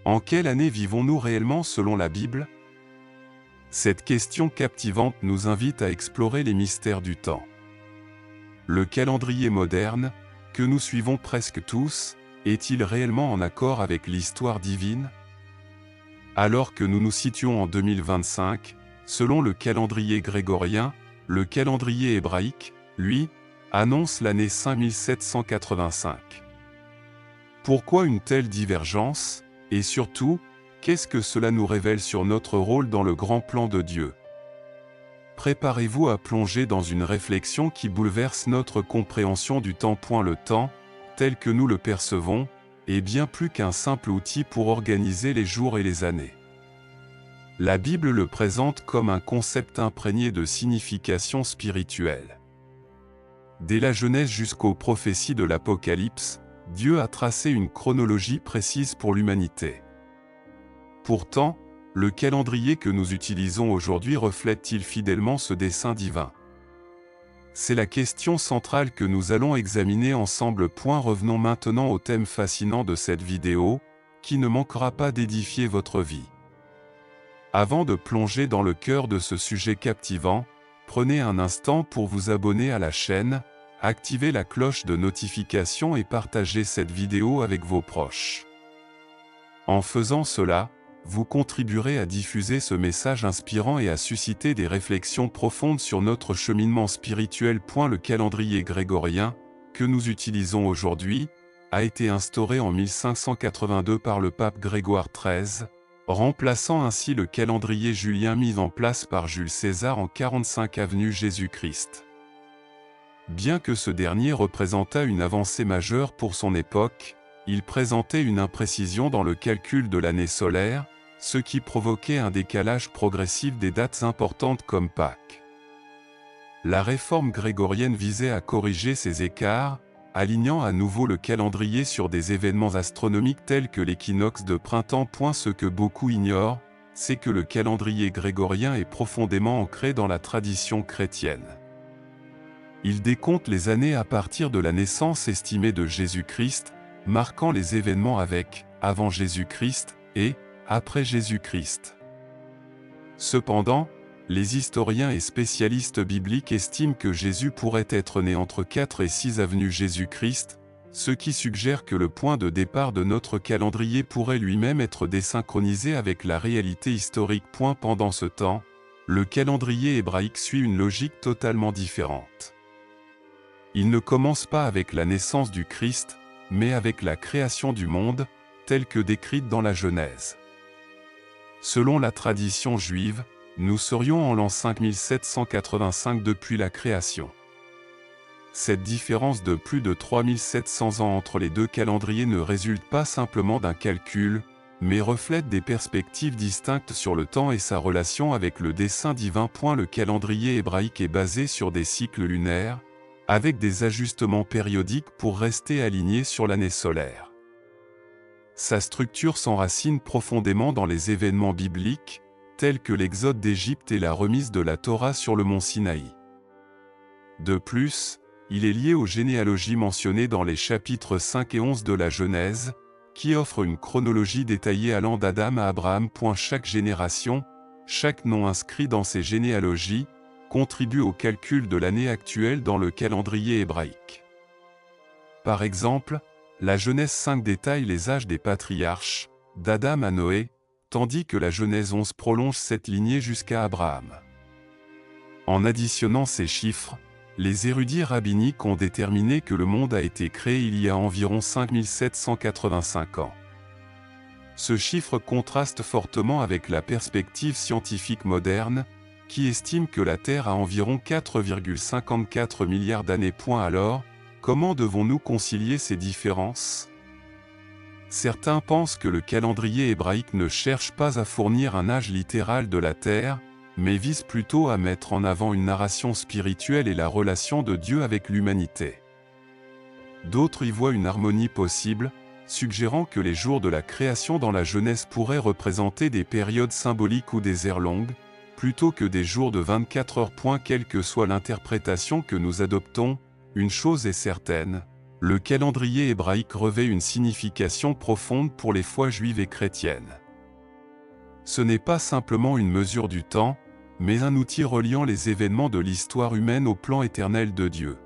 En quelle année vivons-nous réellement selon la Bible? Cette question captivante nous invite à explorer les mystères du temps. Le calendrier moderne, que nous suivons presque tous, est-il réellement en accord avec l'histoire divine? Alors que nous nous situons en 2025, selon le calendrier grégorien, le calendrier hébraïque, lui, annonce l'année 5785. Pourquoi une telle divergence? Et surtout, qu'est-ce que cela nous révèle sur notre rôle dans le grand plan de Dieu? Préparez-vous à plonger dans une réflexion qui bouleverse notre compréhension du temps. Le temps, tel que nous le percevons, est bien plus qu'un simple outil pour organiser les jours et les années. La Bible le présente comme un concept imprégné de signification spirituelle. Dès la Genèse jusqu'aux prophéties de l'Apocalypse, Dieu a tracé une chronologie précise pour l'humanité. Pourtant, le calendrier que nous utilisons aujourd'hui reflète-t-il fidèlement ce dessein divin? C'est la question centrale que nous allons examiner ensemble. Revenons maintenant au thème fascinant de cette vidéo, qui ne manquera pas d'édifier votre vie. Avant de plonger dans le cœur de ce sujet captivant, prenez un instant pour vous abonner à la chaîne, activer la cloche de notification et partager cette vidéo avec vos proches. En faisant cela, vous contribuerez à diffuser ce message inspirant et à susciter des réflexions profondes sur notre cheminement spirituel. Le calendrier grégorien, que nous utilisons aujourd'hui, a été instauré en 1582 par le pape Grégoire XIII, remplaçant ainsi le calendrier julien mis en place par Jules César en 45 avenue Jésus-Christ. Bien que ce dernier représentât une avancée majeure pour son époque, il présentait une imprécision dans le calcul de l'année solaire, ce qui provoquait un décalage progressif des dates importantes comme Pâques. La réforme grégorienne visait à corriger ces écarts, alignant à nouveau le calendrier sur des événements astronomiques tels que l'équinoxe de printemps. Ce que beaucoup ignorent, c'est que le calendrier grégorien est profondément ancré dans la tradition chrétienne. Il décompte les années à partir de la naissance estimée de Jésus-Christ, marquant les événements avec « avant Jésus-Christ » et « après Jésus-Christ ». Cependant, les historiens et spécialistes bibliques estiment que Jésus pourrait être né entre 4 et 6 avenue Jésus-Christ, ce qui suggère que le point de départ de notre calendrier pourrait lui-même être désynchronisé avec la réalité historique. Pendant ce temps, le calendrier hébraïque suit une logique totalement différente. Il ne commence pas avec la naissance du Christ, mais avec la création du monde, telle que décrite dans la Genèse. Selon la tradition juive, nous serions en l'an 5785 depuis la création. Cette différence de plus de 3700 ans entre les deux calendriers ne résulte pas simplement d'un calcul, mais reflète des perspectives distinctes sur le temps et sa relation avec le dessein divin. Le calendrier hébraïque est basé sur des cycles lunaires, avec des ajustements périodiques pour rester aligné sur l'année solaire. Sa structure s'enracine profondément dans les événements bibliques, tels que l'exode d'Égypte et la remise de la Torah sur le mont Sinaï. De plus, il est lié aux généalogies mentionnées dans les chapitres 5 et 11 de la Genèse, qui offrent une chronologie détaillée allant d'Adam à Abraham. Chaque génération, chaque nom inscrit dans ces généalogies, contribue au calcul de l'année actuelle dans le calendrier hébraïque. Par exemple, la Genèse 5 détaille les âges des patriarches, d'Adam à Noé, tandis que la Genèse 11 prolonge cette lignée jusqu'à Abraham. En additionnant ces chiffres, les érudits rabbiniques ont déterminé que le monde a été créé il y a environ 5785 ans. Ce chiffre contraste fortement avec la perspective scientifique moderne, qui estime que la Terre a environ 4,54 milliards d'années. Alors, comment devons-nous concilier ces différences? Certains pensent que le calendrier hébraïque ne cherche pas à fournir un âge littéral de la Terre, mais vise plutôt à mettre en avant une narration spirituelle et la relation de Dieu avec l'humanité. D'autres y voient une harmonie possible, suggérant que les jours de la création dans la Genèse pourraient représenter des périodes symboliques ou des ères longues, plutôt que des jours de 24 heures. Quelle que soit l'interprétation que nous adoptons, une chose est certaine, Le calendrier hébraïque revêt une signification profonde pour les foi juives et chrétiennes. Ce n'est pas simplement une mesure du temps, mais un outil reliant les événements de l'histoire humaine au plan éternel de Dieu.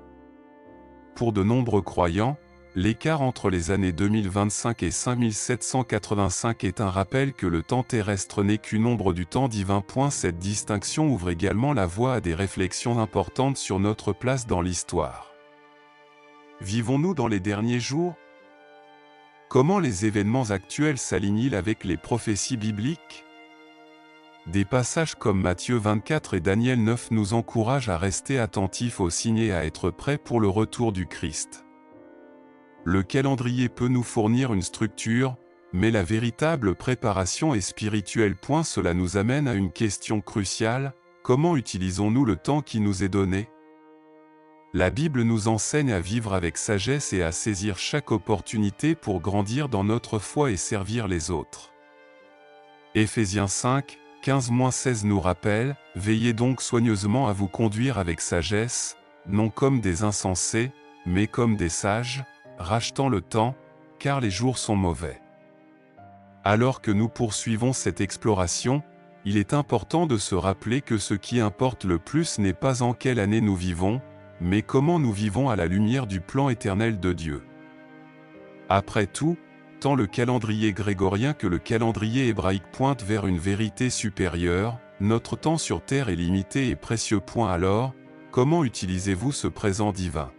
Pour de nombreux croyants, l'écart entre les années 2025 et 5785 est un rappel que le temps terrestre n'est qu'une ombre du temps divin. Cette distinction ouvre également la voie à des réflexions importantes sur notre place dans l'histoire. Vivons-nous dans les derniers jours? Comment les événements actuels s'alignent-ils avec les prophéties bibliques? Des passages comme Matthieu 24 et Daniel 9 nous encouragent à rester attentifs aux signes et à être prêts pour le retour du Christ. Le calendrier peut nous fournir une structure, mais la véritable préparation est spirituelle. Cela nous amène à une question cruciale: comment utilisons-nous le temps qui nous est donné? La Bible nous enseigne à vivre avec sagesse et à saisir chaque opportunité pour grandir dans notre foi et servir les autres. Éphésiens 5, 15-16 nous rappelle: « Veillez donc soigneusement à vous conduire avec sagesse, non comme des insensés, mais comme des sages, rachetant le temps, car les jours sont mauvais. » Alors que nous poursuivons cette exploration, il est important de se rappeler que ce qui importe le plus n'est pas en quelle année nous vivons, mais comment nous vivons à la lumière du plan éternel de Dieu. Après tout, tant le calendrier grégorien que le calendrier hébraïque pointent vers une vérité supérieure: notre temps sur terre est limité et précieux. Alors, comment utilisez-vous ce présent divin?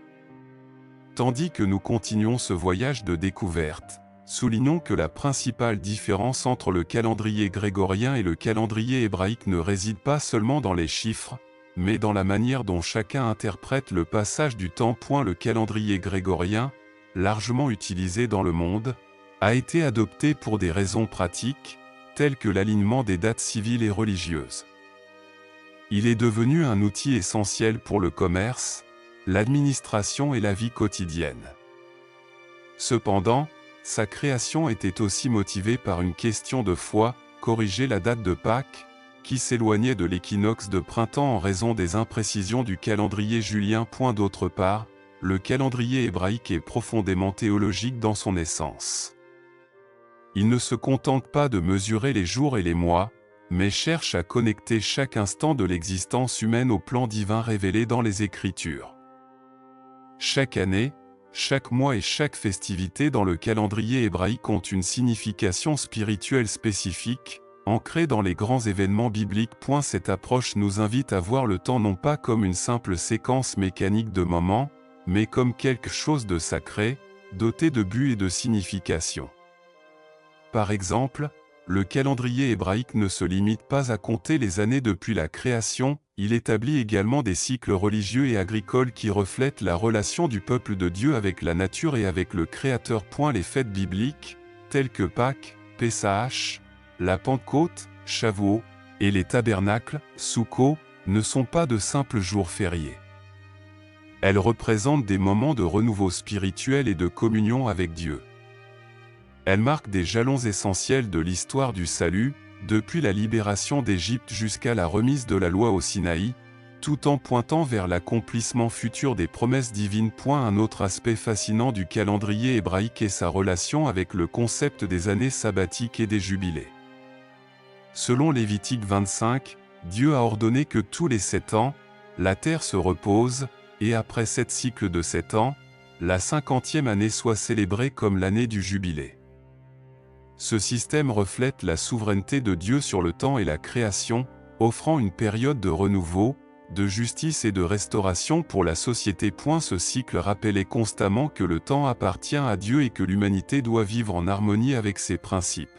Tandis que nous continuons ce voyage de découverte, soulignons que la principale différence entre le calendrier grégorien et le calendrier hébraïque ne réside pas seulement dans les chiffres, mais dans la manière dont chacun interprète le passage du temps. Le calendrier grégorien, largement utilisé dans le monde, a été adopté pour des raisons pratiques, telles que l'alignement des dates civiles et religieuses. Il est devenu un outil essentiel pour le commerce, l'administration et la vie quotidienne. Cependant, sa création était aussi motivée par une question de foi: corriger la date de Pâques, qui s'éloignait de l'équinoxe de printemps en raison des imprécisions du calendrier julien. D'autre part, le calendrier hébraïque est profondément théologique dans son essence. Il ne se contente pas de mesurer les jours et les mois, mais cherche à connecter chaque instant de l'existence humaine au plan divin révélé dans les Écritures. Chaque année, chaque mois et chaque festivité dans le calendrier hébraïque ont une signification spirituelle spécifique, ancrée dans les grands événements bibliques. Cette approche nous invite à voir le temps non pas comme une simple séquence mécanique de moments, mais comme quelque chose de sacré, doté de but et de signification. Par exemple, le calendrier hébraïque ne se limite pas à compter les années depuis la création, il établit également des cycles religieux et agricoles qui reflètent la relation du peuple de Dieu avec la nature et avec le Créateur. Les fêtes bibliques, telles que Pâques, Pessah, la Pentecôte, Shavuot, et les tabernacles, Sukkot, ne sont pas de simples jours fériés. Elles représentent des moments de renouveau spirituel et de communion avec Dieu. Elles marquent des jalons essentiels de l'histoire du salut, depuis la libération d'Égypte jusqu'à la remise de la loi au Sinaï, tout en pointant vers l'accomplissement futur des promesses divines. Un autre aspect fascinant du calendrier hébraïque est sa relation avec le concept des années sabbatiques et des jubilés. Selon Lévitique 25, Dieu a ordonné que tous les 7 ans, la terre se repose, et après 7 cycles de 7 ans, la 50e année soit célébrée comme l'année du jubilé. Ce système reflète la souveraineté de Dieu sur le temps et la création, offrant une période de renouveau, de justice et de restauration pour la société. Ce cycle rappelait constamment que le temps appartient à Dieu et que l'humanité doit vivre en harmonie avec ses principes.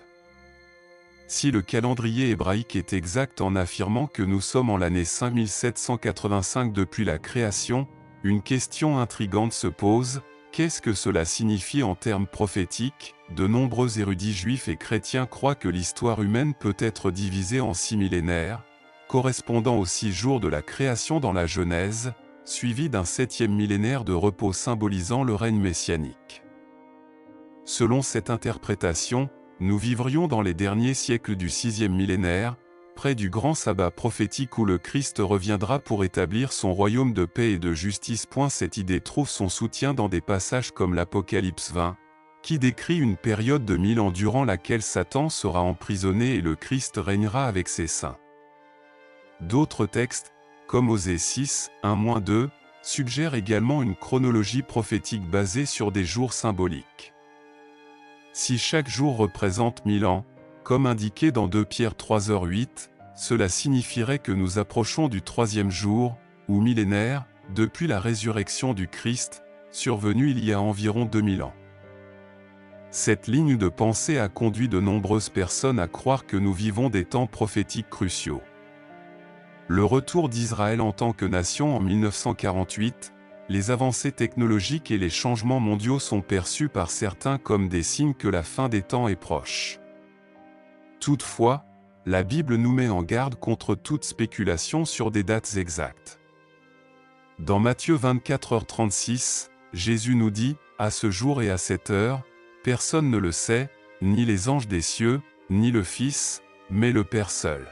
Si le calendrier hébraïque est exact en affirmant que nous sommes en l'année 5785 depuis la création, une question intrigante se pose: qu'est-ce que cela signifie en termes prophétiques? De nombreux érudits juifs et chrétiens croient que l'histoire humaine peut être divisée en 6 millénaires, correspondant aux 6 jours de la création dans la Genèse, suivi d'un 7e millénaire de repos symbolisant le règne messianique. Selon cette interprétation, nous vivrions dans les derniers siècles du 6e millénaire, près du grand sabbat prophétique où le Christ reviendra pour établir son royaume de paix et de justice. Cette idée trouve son soutien dans des passages comme l'Apocalypse 20, qui décrit une période de 1000 ans durant laquelle Satan sera emprisonné et le Christ régnera avec ses saints. D'autres textes, comme Osée 6, 1-2, suggèrent également une chronologie prophétique basée sur des jours symboliques. Si chaque jour représente 1000 ans, comme indiqué dans 2 Pierre 3h8, cela signifierait que nous approchons du 3e jour, ou millénaire, depuis la résurrection du Christ, survenue il y a environ 2000 ans. Cette ligne de pensée a conduit de nombreuses personnes à croire que nous vivons des temps prophétiques cruciaux. Le retour d'Israël en tant que nation en 1948, les avancées technologiques et les changements mondiaux sont perçus par certains comme des signes que la fin des temps est proche. Toutefois, la Bible nous met en garde contre toute spéculation sur des dates exactes. Dans Matthieu 24h36, Jésus nous dit, « À ce jour et à cette heure, personne ne le sait, ni les anges des cieux, ni le Fils, mais le Père seul. »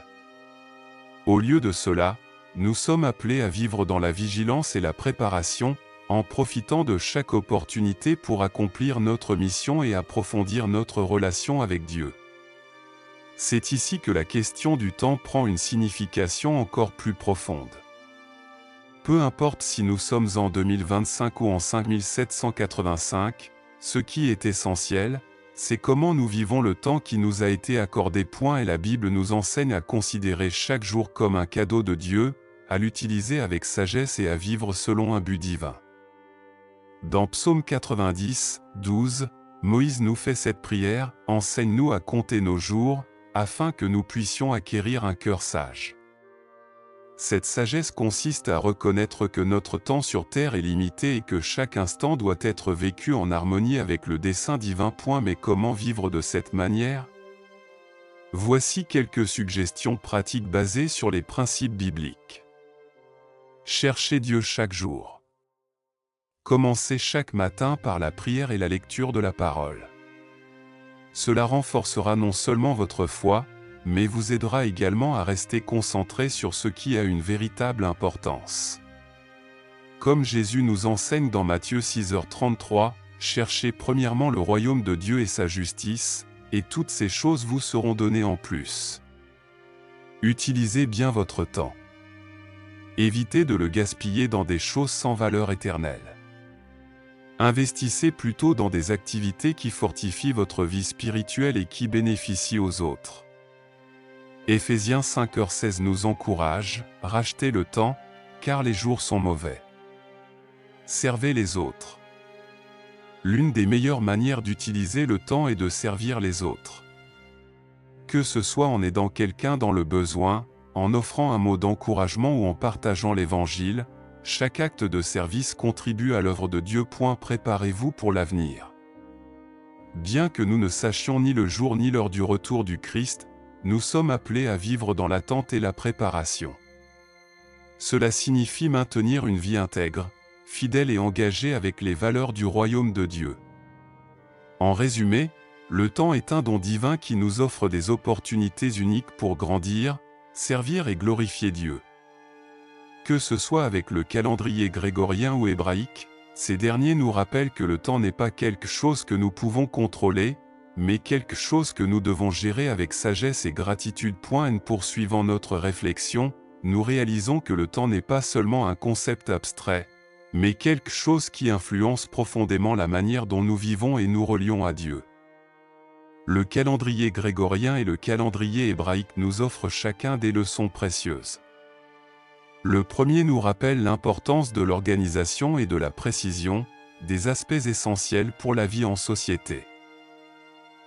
Au lieu de cela, nous sommes appelés à vivre dans la vigilance et la préparation, en profitant de chaque opportunité pour accomplir notre mission et approfondir notre relation avec Dieu. C'est ici que la question du temps prend une signification encore plus profonde. Peu importe si nous sommes en 2025 ou en 5785, ce qui est essentiel, c'est comment nous vivons le temps qui nous a été accordé. Et la Bible nous enseigne à considérer chaque jour comme un cadeau de Dieu, à l'utiliser avec sagesse et à vivre selon un but divin. Dans Psaume 90, 12, Moïse nous fait cette prière, « Enseigne-nous à compter nos jours, afin que nous puissions acquérir un cœur sage. » Cette sagesse consiste à reconnaître que notre temps sur terre est limité et que chaque instant doit être vécu en harmonie avec le dessein divin. Mais comment vivre de cette manière? Voici quelques suggestions pratiques basées sur les principes bibliques. Cherchez Dieu chaque jour. Commencez chaque matin par la prière et la lecture de la parole. Cela renforcera non seulement votre foi, mais vous aidera également à rester concentré sur ce qui a une véritable importance. Comme Jésus nous enseigne dans Matthieu 6h33, cherchez premièrement le royaume de Dieu et sa justice, et toutes ces choses vous seront données en plus. Utilisez bien votre temps. Évitez de le gaspiller dans des choses sans valeur éternelle. Investissez plutôt dans des activités qui fortifient votre vie spirituelle et qui bénéficient aux autres. Éphésiens 5h16 nous encourage, « Rachetez le temps, car les jours sont mauvais. » Servez les autres. L'une des meilleures manières d'utiliser le temps est de servir les autres. Que ce soit en aidant quelqu'un dans le besoin, en offrant un mot d'encouragement ou en partageant l'Évangile, chaque acte de service contribue à l'œuvre de Dieu. Préparez-vous pour l'avenir. Bien que nous ne sachions ni le jour ni l'heure du retour du Christ, nous sommes appelés à vivre dans l'attente et la préparation. Cela signifie maintenir une vie intègre, fidèle et engagée avec les valeurs du royaume de Dieu. En résumé, le temps est un don divin qui nous offre des opportunités uniques pour grandir, servir et glorifier Dieu. Que ce soit avec le calendrier grégorien ou hébraïque, ces derniers nous rappellent que le temps n'est pas quelque chose que nous pouvons contrôler, mais quelque chose que nous devons gérer avec sagesse et gratitude. Poursuivant notre réflexion, nous réalisons que le temps n'est pas seulement un concept abstrait, mais quelque chose qui influence profondément la manière dont nous vivons et nous relions à Dieu. Le calendrier grégorien et le calendrier hébraïque nous offrent chacun des leçons précieuses. Le premier nous rappelle l'importance de l'organisation et de la précision, des aspects essentiels pour la vie en société.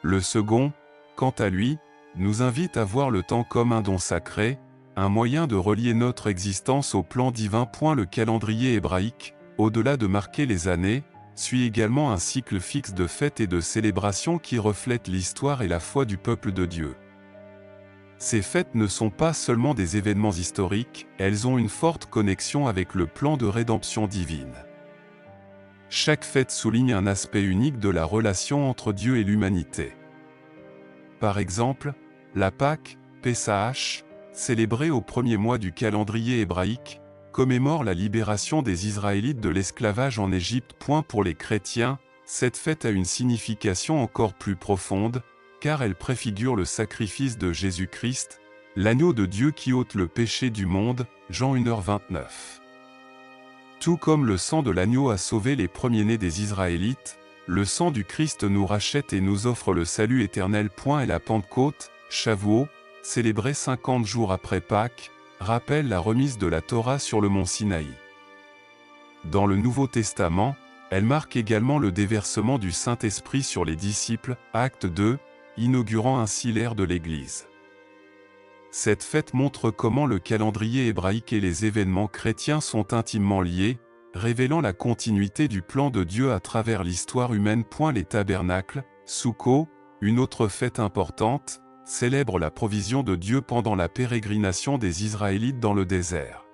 Le second, quant à lui, nous invite à voir le temps comme un don sacré, un moyen de relier notre existence au plan divin. Le calendrier hébraïque, au-delà de marquer les années, suit également un cycle fixe de fêtes et de célébrations qui reflètent l'histoire et la foi du peuple de Dieu. Ces fêtes ne sont pas seulement des événements historiques, elles ont une forte connexion avec le plan de rédemption divine. Chaque fête souligne un aspect unique de la relation entre Dieu et l'humanité. Par exemple, la Pâque, Pessah, célébrée au premier mois du calendrier hébraïque, commémore la libération des Israélites de l'esclavage en Égypte. Pour les chrétiens, cette fête a une signification encore plus profonde, car elle préfigure le sacrifice de Jésus-Christ, l'agneau de Dieu qui ôte le péché du monde, Jean 1h29. Tout comme le sang de l'agneau a sauvé les premiers-nés des Israélites, le sang du Christ nous rachète et nous offre le salut éternel. Et la Pentecôte, Shavuot, célébrée 50 jours après Pâques, rappelle la remise de la Torah sur le mont Sinaï. Dans le Nouveau Testament, elle marque également le déversement du Saint-Esprit sur les disciples, Acte 2, inaugurant ainsi l'ère de l'Église. Cette fête montre comment le calendrier hébraïque et les événements chrétiens sont intimement liés, révélant la continuité du plan de Dieu à travers l'histoire humaine. Les tabernacles, Soukhot, une autre fête importante, célèbre la provision de Dieu pendant la pérégrination des Israélites dans le désert.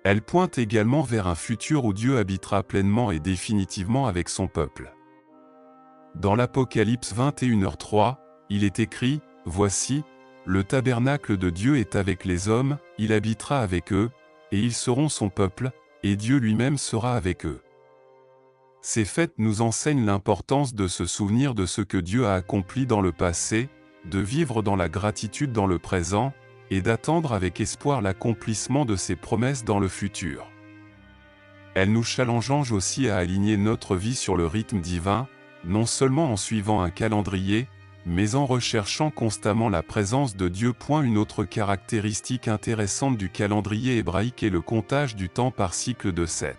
Elle pointe également vers un futur où Dieu habitera pleinement et définitivement avec son peuple. Dans l'Apocalypse 21h3, il est écrit « Voici, le tabernacle de Dieu est avec les hommes, il habitera avec eux, et ils seront son peuple, et Dieu lui-même sera avec eux. » Ces fêtes nous enseignent l'importance de se souvenir de ce que Dieu a accompli dans le passé, de vivre dans la gratitude dans le présent, et d'attendre avec espoir l'accomplissement de ses promesses dans le futur. Elles nous challengent aussi à aligner notre vie sur le rythme divin, non seulement en suivant un calendrier, mais en recherchant constamment la présence de Dieu. Une autre caractéristique intéressante du calendrier hébraïque est le comptage du temps par cycle de 7.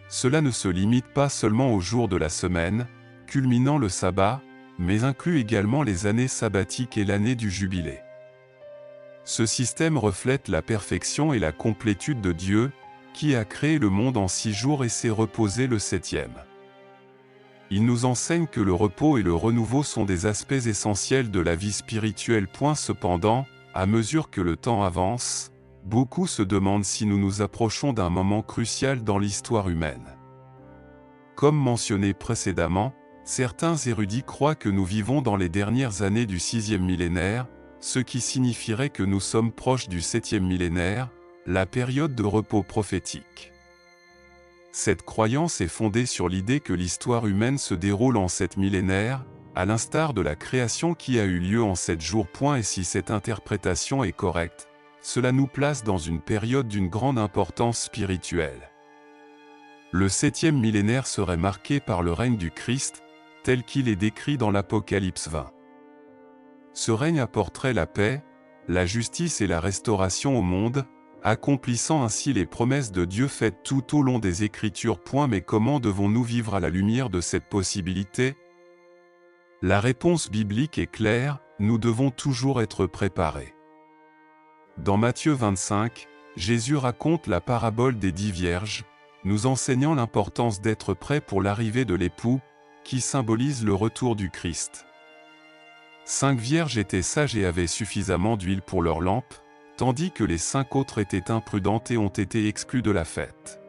Cela ne se limite pas seulement aux jours de la semaine, culminant le sabbat, mais inclut également les années sabbatiques et l'année du jubilé. Ce système reflète la perfection et la complétude de Dieu, qui a créé le monde en 6 jours et s'est reposé le 7e. Il nous enseigne que le repos et le renouveau sont des aspects essentiels de la vie spirituelle. Cependant, à mesure que le temps avance, beaucoup se demandent si nous nous approchons d'un moment crucial dans l'histoire humaine. Comme mentionné précédemment, certains érudits croient que nous vivons dans les dernières années du 6e millénaire, ce qui signifierait que nous sommes proches du 7e millénaire, la période de repos prophétique. Cette croyance est fondée sur l'idée que l'histoire humaine se déroule en 7 millénaires, à l'instar de la création qui a eu lieu en 7 jours. Et si cette interprétation est correcte, cela nous place dans une période d'une grande importance spirituelle. Le 7e millénaire serait marqué par le règne du Christ, tel qu'il est décrit dans l'Apocalypse 20. Ce règne apporterait la paix, la justice et la restauration au monde, accomplissant ainsi les promesses de Dieu faites tout au long des Écritures. Mais comment devons-nous vivre à la lumière de cette possibilité? La réponse biblique est claire, nous devons toujours être préparés. Dans Matthieu 25, Jésus raconte la parabole des 10 vierges, nous enseignant l'importance d'être prêt pour l'arrivée de l'époux, qui symbolise le retour du Christ. 5 vierges étaient sages et avaient suffisamment d'huile pour leurs lampes, tandis que les 5 autres étaient imprudentes et ont été exclues de la fête.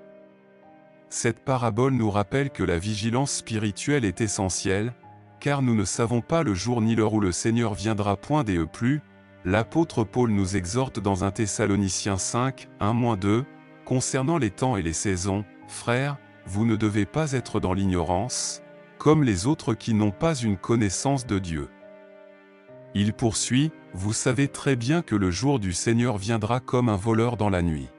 Cette parabole nous rappelle que la vigilance spirituelle est essentielle, car nous ne savons pas le jour ni l'heure où le Seigneur viendra. De plus, l'apôtre Paul nous exhorte dans 1 Thessaloniciens 5, 1-2, concernant les temps et les saisons, « Frères, vous ne devez pas être dans l'ignorance, comme les autres qui n'ont pas une connaissance de Dieu. » Il poursuit, « Vous savez très bien que le jour du Seigneur viendra comme un voleur dans la nuit. »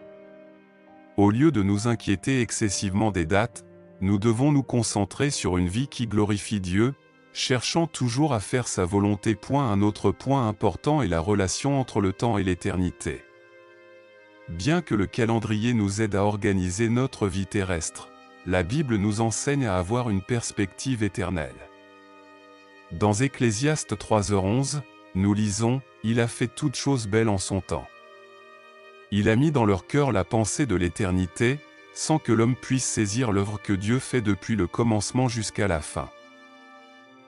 Au lieu de nous inquiéter excessivement des dates, nous devons nous concentrer sur une vie qui glorifie Dieu, cherchant toujours à faire sa volonté. Un autre point important est la relation entre le temps et l'éternité. Bien que le calendrier nous aide à organiser notre vie terrestre, la Bible nous enseigne à avoir une perspective éternelle. Dans Ecclésiaste 3h11, nous lisons « Il a fait toutes choses belles en son temps. Il a mis dans leur cœur la pensée de l'éternité, sans que l'homme puisse saisir l'œuvre que Dieu fait depuis le commencement jusqu'à la fin. »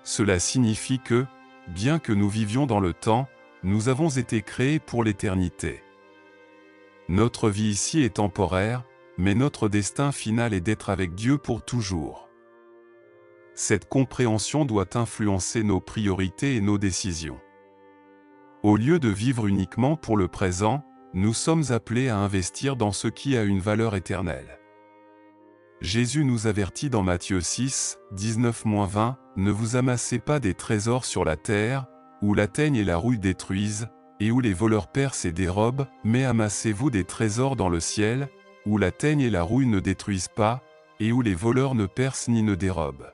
Cela signifie que, bien que nous vivions dans le temps, nous avons été créés pour l'éternité. Notre vie ici est temporaire, mais notre destin final est d'être avec Dieu pour toujours. Cette compréhension doit influencer nos priorités et nos décisions. Au lieu de vivre uniquement pour le présent, nous sommes appelés à investir dans ce qui a une valeur éternelle. Jésus nous avertit dans Matthieu 6, 19-20, « Ne vous amassez pas des trésors sur la terre, où la teigne et la rouille détruisent, et où les voleurs percent et dérobent, mais amassez-vous des trésors dans le ciel, où la teigne et la rouille ne détruisent pas, et où les voleurs ne percent ni ne dérobent. »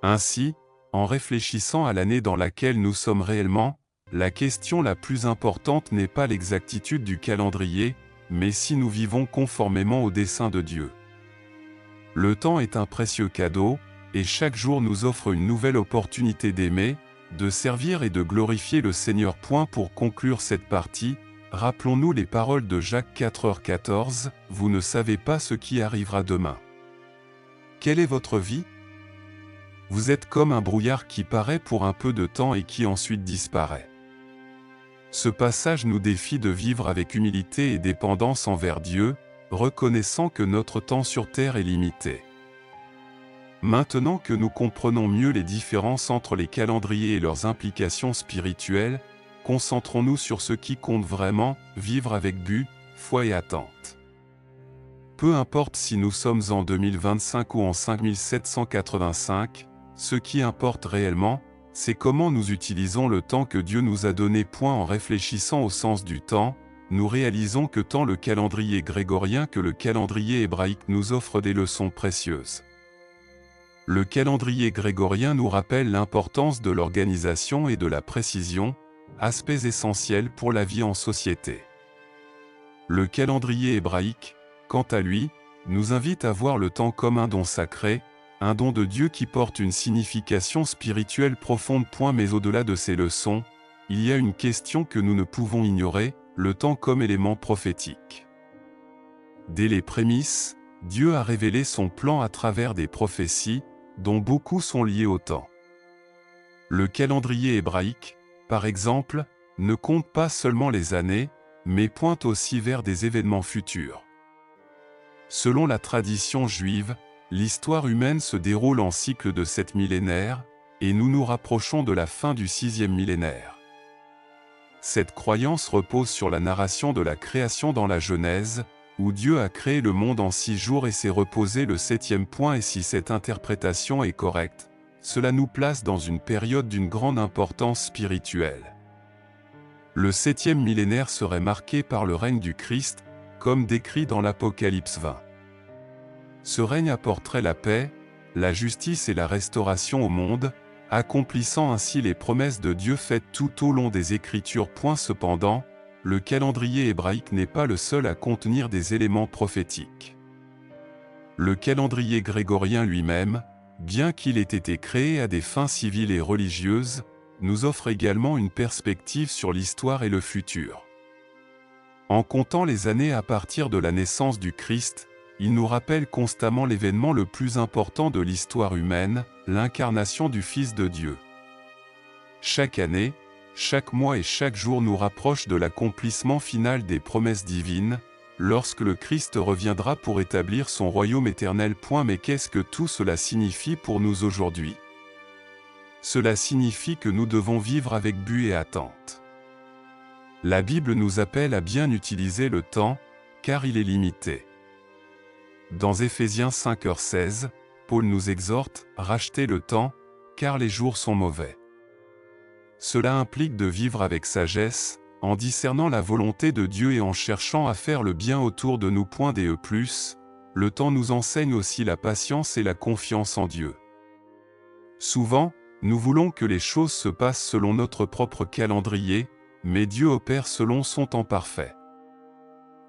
Ainsi, en réfléchissant à l'année dans laquelle nous sommes réellement, la question la plus importante n'est pas l'exactitude du calendrier, mais si nous vivons conformément au dessein de Dieu. Le temps est un précieux cadeau, et chaque jour nous offre une nouvelle opportunité d'aimer, de servir et de glorifier le Seigneur. Pour conclure cette partie, rappelons-nous les paroles de Jacques 4h14, « Vous ne savez pas ce qui arrivera demain. » Quelle est votre vie? Vous êtes comme un brouillard qui paraît pour un peu de temps et qui ensuite disparaît. Ce passage nous défie de vivre avec humilité et dépendance envers Dieu, reconnaissant que notre temps sur terre est limité. Maintenant que nous comprenons mieux les différences entre les calendriers et leurs implications spirituelles, concentrons-nous sur ce qui compte vraiment, vivre avec but, foi et attente. Peu importe si nous sommes en 2025 ou en 5785, ce qui importe réellement, c'est comment nous utilisons le temps que Dieu nous a donné. En réfléchissant au sens du temps, nous réalisons que tant le calendrier grégorien que le calendrier hébraïque nous offrent des leçons précieuses. Le calendrier grégorien nous rappelle l'importance de l'organisation et de la précision, aspects essentiels pour la vie en société. Le calendrier hébraïque, quant à lui, nous invite à voir le temps comme un don sacré, un don de Dieu qui porte une signification spirituelle profonde. Mais au-delà de ces leçons, il y a une question que nous ne pouvons ignorer, le temps comme élément prophétique. Dès les prémices, Dieu a révélé son plan à travers des prophéties, dont beaucoup sont liées au temps. Le calendrier hébraïque, par exemple, ne compte pas seulement les années, mais pointe aussi vers des événements futurs. Selon la tradition juive, l'histoire humaine se déroule en cycle de 7 millénaires, et nous nous rapprochons de la fin du 6e millénaire. Cette croyance repose sur la narration de la création dans la Genèse, où Dieu a créé le monde en 6 jours et s'est reposé le 7e. Et si cette interprétation est correcte, cela nous place dans une période d'une grande importance spirituelle. Le 7e millénaire serait marqué par le règne du Christ, comme décrit dans l'Apocalypse 20. Ce règne apporterait la paix, la justice et la restauration au monde, accomplissant ainsi les promesses de Dieu faites tout au long des Écritures. Cependant, le calendrier hébraïque n'est pas le seul à contenir des éléments prophétiques. Le calendrier grégorien lui-même, bien qu'il ait été créé à des fins civiles et religieuses, nous offre également une perspective sur l'histoire et le futur. En comptant les années à partir de la naissance du Christ, il nous rappelle constamment l'événement le plus important de l'histoire humaine, l'incarnation du Fils de Dieu. Chaque année, chaque mois et chaque jour nous rapproche de l'accomplissement final des promesses divines, lorsque le Christ reviendra pour établir son royaume éternel. Mais qu'est-ce que tout cela signifie pour nous aujourd'hui? Cela signifie que nous devons vivre avec but et attente. La Bible nous appelle à bien utiliser le temps, car il est limité. Dans Éphésiens 5h16, Paul nous exhorte « Rachetez le temps, car les jours sont mauvais ». Cela implique de vivre avec sagesse, en discernant la volonté de Dieu et en cherchant à faire le bien autour de nous. Le temps nous enseigne aussi la patience et la confiance en Dieu. Souvent, nous voulons que les choses se passent selon notre propre calendrier, mais Dieu opère selon son temps parfait.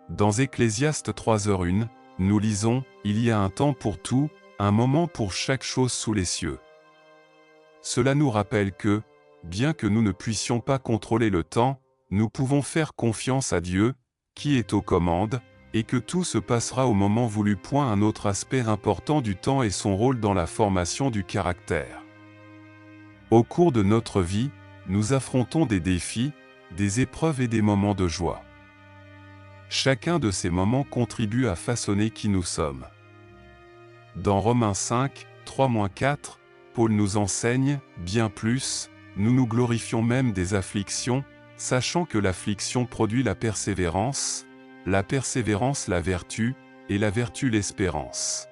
Dans Ecclésiaste 3h1, nous lisons « Il y a un temps pour tout, un moment pour chaque chose sous les cieux ». Cela nous rappelle que, bien que nous ne puissions pas contrôler le temps, nous pouvons faire confiance à Dieu, qui est aux commandes, et que tout se passera au moment voulu. Un autre aspect important du temps est son rôle dans la formation du caractère. Au cours de notre vie, nous affrontons des défis, des épreuves et des moments de joie. Chacun de ces moments contribue à façonner qui nous sommes. Dans Romains 5, 3-4, Paul nous enseigne, bien plus, nous nous glorifions même des afflictions, sachant que l'affliction produit la persévérance la vertu, et la vertu l'espérance.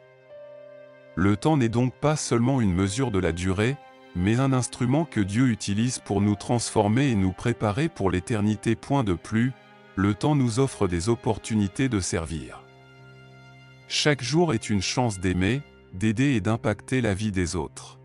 Le temps n'est donc pas seulement une mesure de la durée, mais un instrument que Dieu utilise pour nous transformer et nous préparer pour l'éternité. Point de plus, le temps nous offre des opportunités de servir. Chaque jour est une chance d'aimer, d'aider et d'impacter la vie des autres.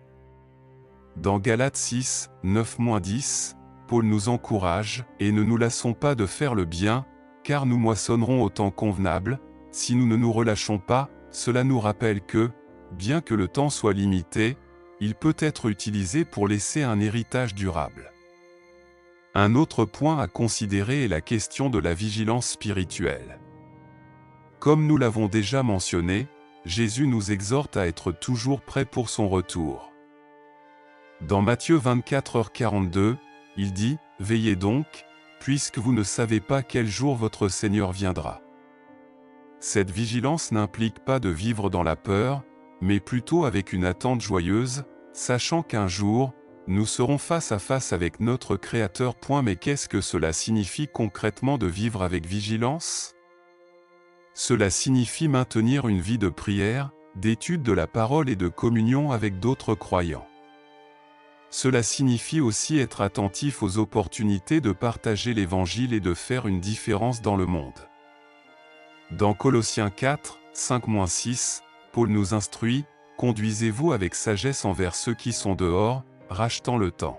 Dans Galates 6, 9-10, Paul nous encourage, « Et ne nous lassons pas de faire le bien, car nous moissonnerons au temps convenable, si nous ne nous relâchons pas. » Cela nous rappelle que, bien que le temps soit limité, il peut être utilisé pour laisser un héritage durable. Un autre point à considérer est la question de la vigilance spirituelle. Comme nous l'avons déjà mentionné, Jésus nous exhorte à être toujours prêts pour son retour. Dans Matthieu 24h42, il dit « Veillez donc, puisque vous ne savez pas quel jour votre Seigneur viendra. » Cette vigilance n'implique pas de vivre dans la peur, mais plutôt avec une attente joyeuse, sachant qu'un jour, nous serons face à face avec notre Créateur. Mais qu'est-ce que cela signifie concrètement de vivre avec vigilance ? Cela signifie maintenir une vie de prière, d'étude de la parole et de communion avec d'autres croyants. Cela signifie aussi être attentif aux opportunités de partager l'Évangile et de faire une différence dans le monde. Dans Colossiens 4, 5-6, Paul nous instruit « Conduisez-vous avec sagesse envers ceux qui sont dehors, rachetant le temps.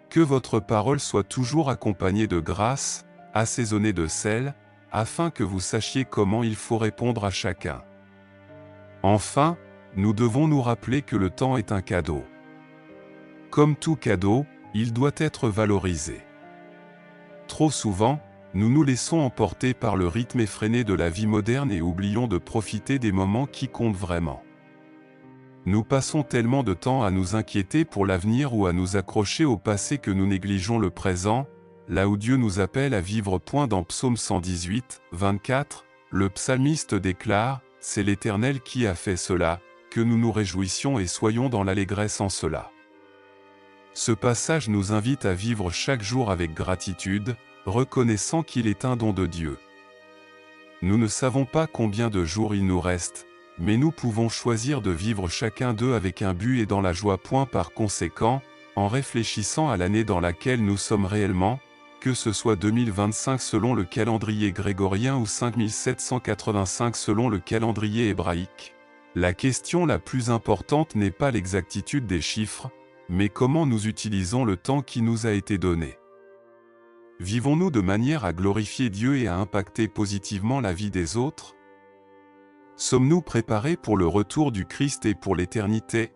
Que votre parole soit toujours accompagnée de grâce, assaisonnée de sel, afin que vous sachiez comment il faut répondre à chacun. » Enfin, nous devons nous rappeler que le temps est un cadeau. Comme tout cadeau, il doit être valorisé. Trop souvent, nous nous laissons emporter par le rythme effréné de la vie moderne et oublions de profiter des moments qui comptent vraiment. Nous passons tellement de temps à nous inquiéter pour l'avenir ou à nous accrocher au passé que nous négligeons le présent, là où Dieu nous appelle à vivre. Dans Psaume 118, 24, le psalmiste déclare « C'est l'Éternel qui a fait cela, que nous nous réjouissions et soyons dans l'allégresse en cela. » Ce passage nous invite à vivre chaque jour avec gratitude, reconnaissant qu'il est un don de Dieu. Nous ne savons pas combien de jours il nous reste, mais nous pouvons choisir de vivre chacun d'eux avec un but et dans la joie. Par conséquent, en réfléchissant à l'année dans laquelle nous sommes réellement, que ce soit 2025 selon le calendrier grégorien ou 5785 selon le calendrier hébraïque, la question la plus importante n'est pas l'exactitude des chiffres, mais comment nous utilisons le temps qui nous a été donné. Vivons-nous de manière à glorifier Dieu et à impacter positivement la vie des autres ? Sommes-nous préparés pour le retour du Christ et pour l'éternité ?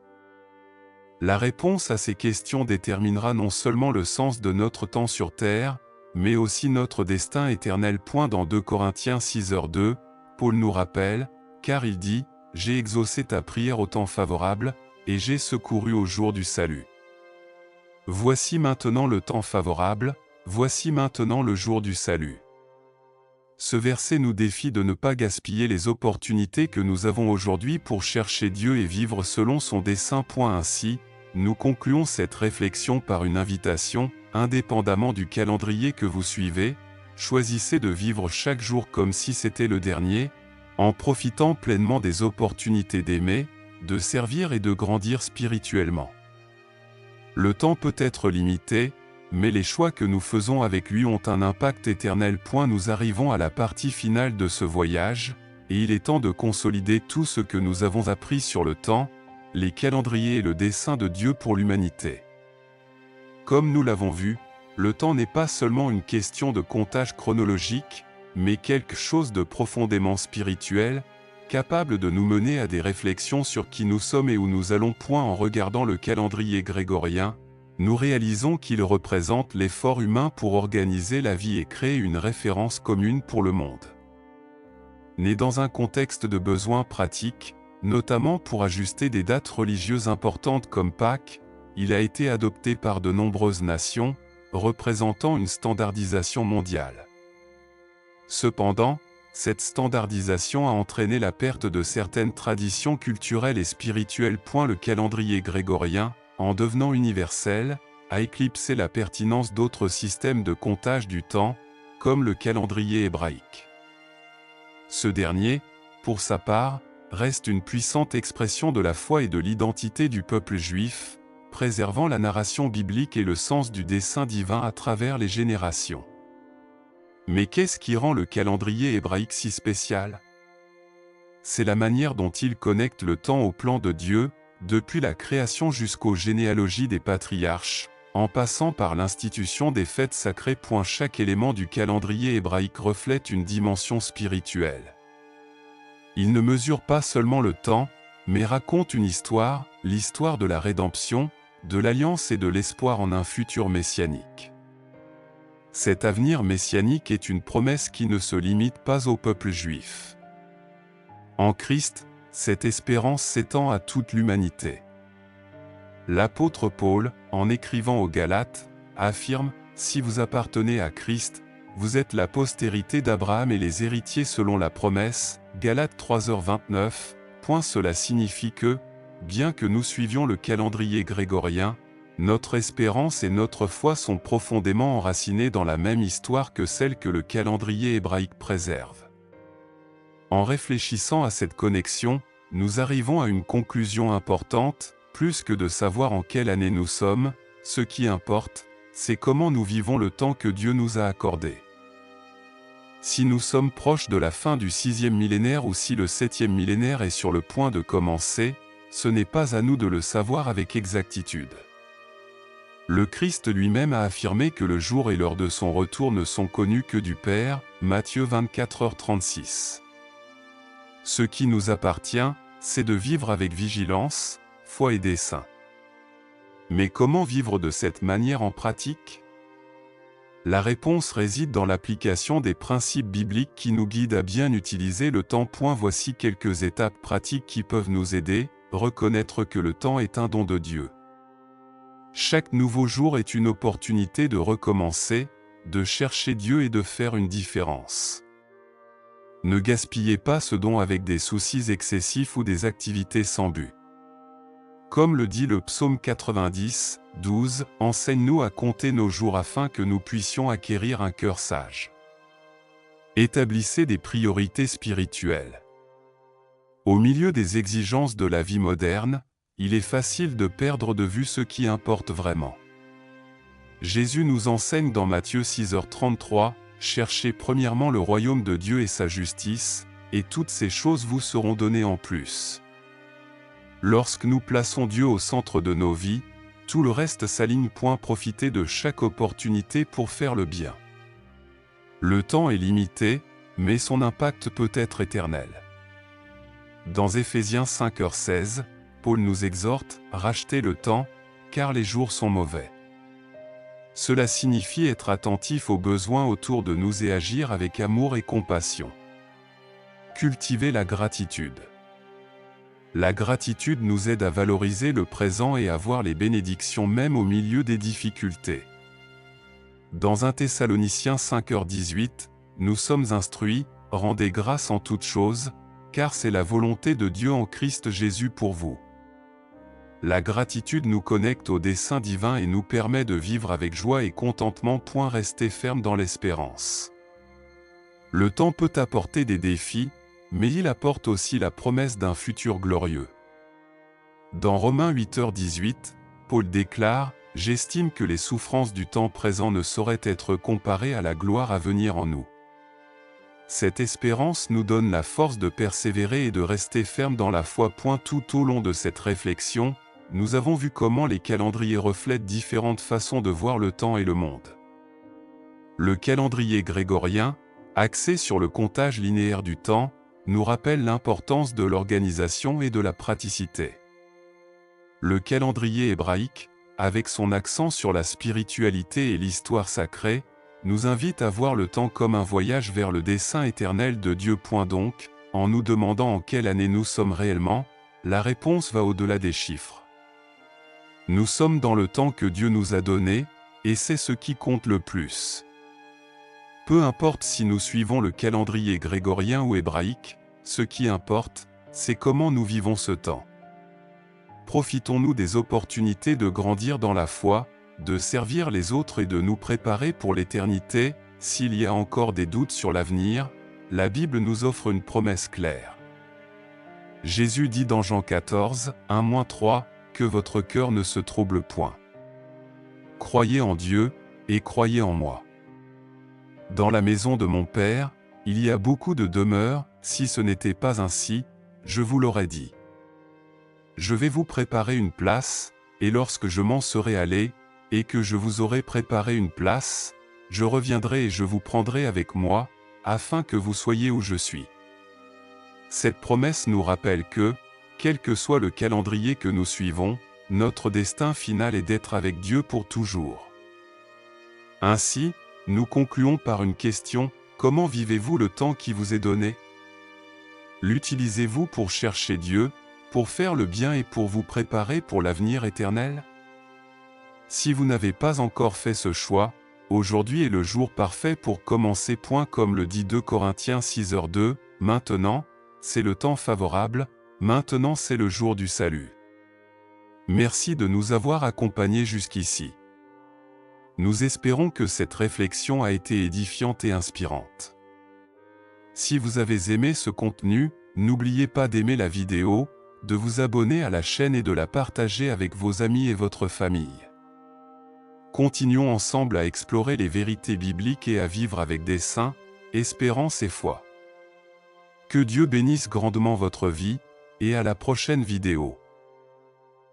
La réponse à ces questions déterminera non seulement le sens de notre temps sur terre, mais aussi notre destin éternel. Dans 2 Corinthiens 6h2, Paul nous rappelle, car il dit « J'ai exaucé ta prière au temps favorable, et j'ai secouru au jour du salut. » Voici maintenant le temps favorable, voici maintenant le jour du salut. Ce verset nous défie de ne pas gaspiller les opportunités que nous avons aujourd'hui pour chercher Dieu et vivre selon son dessein. Ainsi, nous concluons cette réflexion par une invitation, indépendamment du calendrier que vous suivez, choisissez de vivre chaque jour comme si c'était le dernier, en profitant pleinement des opportunités d'aimer, de servir et de grandir spirituellement. Le temps peut être limité, mais les choix que nous faisons avec lui ont un impact éternel. Nous arrivons à la partie finale de ce voyage, et il est temps de consolider tout ce que nous avons appris sur le temps, les calendriers et le dessein de Dieu pour l'humanité. Comme nous l'avons vu, le temps n'est pas seulement une question de comptage chronologique, mais quelque chose de profondément spirituel, capable de nous mener à des réflexions sur qui nous sommes et où nous allons. En regardant le calendrier grégorien, nous réalisons qu'il représente l'effort humain pour organiser la vie et créer une référence commune pour le monde. Né dans un contexte de besoins pratiques, notamment pour ajuster des dates religieuses importantes comme Pâques, il a été adopté par de nombreuses nations, représentant une standardisation mondiale. Cependant, cette standardisation a entraîné la perte de certaines traditions culturelles et spirituelles. Le calendrier grégorien, en devenant universel, a éclipsé la pertinence d'autres systèmes de comptage du temps, comme le calendrier hébraïque. Ce dernier, pour sa part, reste une puissante expression de la foi et de l'identité du peuple juif, préservant la narration biblique et le sens du dessein divin à travers les générations. Mais qu'est-ce qui rend le calendrier hébraïque si spécial? C'est la manière dont il connecte le temps au plan de Dieu, depuis la création jusqu'aux généalogies des patriarches, en passant par l'institution des fêtes sacrées. Chaque élément du calendrier hébraïque reflète une dimension spirituelle. Il ne mesure pas seulement le temps, mais raconte une histoire, l'histoire de la rédemption, de l'alliance et de l'espoir en un futur messianique. Cet avenir messianique est une promesse qui ne se limite pas au peuple juif. En Christ, cette espérance s'étend à toute l'humanité. L'apôtre Paul, en écrivant aux Galates, affirme « Si vous appartenez à Christ, vous êtes la postérité d'Abraham et les héritiers selon la promesse » Galates 3h29. Cela signifie que, bien que nous suivions le calendrier grégorien, notre espérance et notre foi sont profondément enracinées dans la même histoire que celle que le calendrier hébraïque préserve. En réfléchissant à cette connexion, nous arrivons à une conclusion importante: plus que de savoir en quelle année nous sommes, ce qui importe, c'est comment nous vivons le temps que Dieu nous a accordé. Si nous sommes proches de la fin du 6e millénaire ou si le 7e millénaire est sur le point de commencer, ce n'est pas à nous de le savoir avec exactitude. Le Christ lui-même a affirmé que le jour et l'heure de son retour ne sont connus que du Père, Matthieu 24h36. Ce qui nous appartient, c'est de vivre avec vigilance, foi et dessein. Mais comment vivre de cette manière en pratique? La réponse réside dans l'application des principes bibliques qui nous guident à bien utiliser le temps. Voici quelques étapes pratiques qui peuvent nous aider: reconnaître que le temps est un don de Dieu. Chaque nouveau jour est une opportunité de recommencer, de chercher Dieu et de faire une différence. Ne gaspillez pas ce don avec des soucis excessifs ou des activités sans but. Comme le dit le psaume 90, 12, « Enseigne-nous à compter nos jours afin que nous puissions acquérir un cœur sage. » Établissez des priorités spirituelles. Au milieu des exigences de la vie moderne, il est facile de perdre de vue ce qui importe vraiment. Jésus nous enseigne dans Matthieu 6h33, « Cherchez premièrement le royaume de Dieu et sa justice, et toutes ces choses vous seront données en plus. » Lorsque nous plaçons Dieu au centre de nos vies, tout le reste s'aligne. Profitez de chaque opportunité pour faire le bien. Le temps est limité, mais son impact peut être éternel. Dans Éphésiens 5h16, Paul nous exhorte « Rachetez le temps, car les jours sont mauvais. » Cela signifie être attentif aux besoins autour de nous et agir avec amour et compassion. Cultivez la gratitude. La gratitude nous aide à valoriser le présent et à voir les bénédictions même au milieu des difficultés. Dans 1 Thessaloniciens 5h18, nous sommes instruits, « Rendez grâce en toutes choses, car c'est la volonté de Dieu en Christ Jésus pour vous. » La gratitude nous connecte au dessein divin et nous permet de vivre avec joie et contentement. Restez ferme dans l'espérance. Le temps peut apporter des défis, mais il apporte aussi la promesse d'un futur glorieux. Dans Romains 8h18, Paul déclare « J'estime que les souffrances du temps présent ne sauraient être comparées à la gloire à venir en nous. » Cette espérance nous donne la force de persévérer et de rester ferme dans la foi. Tout au long de cette réflexion, nous avons vu comment les calendriers reflètent différentes façons de voir le temps et le monde. Le calendrier grégorien, axé sur le comptage linéaire du temps, nous rappelle l'importance de l'organisation et de la praticité. Le calendrier hébraïque, avec son accent sur la spiritualité et l'histoire sacrée, nous invite à voir le temps comme un voyage vers le dessein éternel de Dieu. Donc, en nous demandant en quelle année nous sommes réellement, la réponse va au-delà des chiffres. Nous sommes dans le temps que Dieu nous a donné, et c'est ce qui compte le plus. Peu importe si nous suivons le calendrier grégorien ou hébraïque, ce qui importe, c'est comment nous vivons ce temps. Profitons-nous des opportunités de grandir dans la foi, de servir les autres et de nous préparer pour l'éternité. S'il y a encore des doutes sur l'avenir, la Bible nous offre une promesse claire. Jésus dit dans Jean 14, 1-3, « Que votre cœur ne se trouble point. Croyez en Dieu, et croyez en moi. Dans la maison de mon Père, il y a beaucoup de demeures, si ce n'était pas ainsi, je vous l'aurais dit. Je vais vous préparer une place, et lorsque je m'en serai allé, et que je vous aurai préparé une place, je reviendrai et je vous prendrai avec moi, afin que vous soyez où je suis. » Cette promesse nous rappelle que, quel que soit le calendrier que nous suivons, notre destin final est d'être avec Dieu pour toujours. Ainsi, nous concluons par une question: comment vivez-vous le temps qui vous est donné? L'utilisez-vous pour chercher Dieu, pour faire le bien et pour vous préparer pour l'avenir éternel? Si vous n'avez pas encore fait ce choix, aujourd'hui est le jour parfait pour commencer. Comme le dit 2 Corinthiens 6h2, maintenant, c'est le temps favorable, maintenant c'est le jour du salut. Merci de nous avoir accompagnés jusqu'ici. Nous espérons que cette réflexion a été édifiante et inspirante. Si vous avez aimé ce contenu, n'oubliez pas d'aimer la vidéo, de vous abonner à la chaîne et de la partager avec vos amis et votre famille. Continuons ensemble à explorer les vérités bibliques et à vivre avec des saints, espérance et foi. Que Dieu bénisse grandement votre vie, et à la prochaine vidéo.